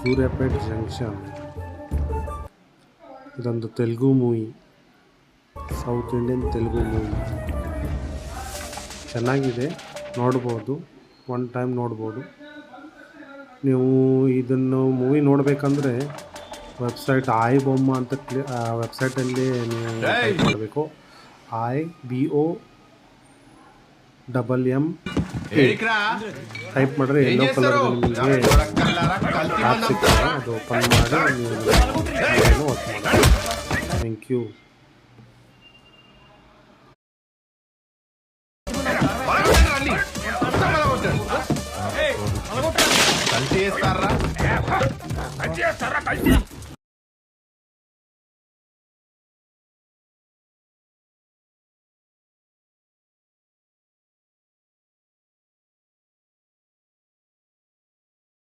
ಸೂರ್ಯಾಪೇಟ್ junction. ಇದೊಂದು Telugu movie, south Indian Telugu movie. ಚೆನ್ನಾಗಿದೆ, ನೋಡ್ಬೋದು, ಒನ್ ಟೈಮ್ ನೋಡ್ಬೋದು. ನೀವು ಇದನ್ನು ಮೂವಿ ನೋಡಬೇಕಂದ್ರೆ ವೆಬ್ಸೈಟ್ ಆಯ್ ಬೊಮ್ಮ ಅಂತ ವೆಬ್ಸೈಟಲ್ಲಿ ನೀವು ಟೈಪ್ ಮಾಡಬೇಕು. IBOMM ಟೈಪ್ ಮಾಡಿದ್ರೆ ಎಲ್ಲೋ ಕಲರ್ದಲ್ಲಿ ನಿಮಗೆ ಆ್ಯಪ್ ಸಿಗ್ತದೆ. ಅದು ಓಪನ್ ಮಾಡಿ ನೀವು ವರ್ಕ್ ಮಾಡಿ. Thank you. కల్తీ చేస్తారా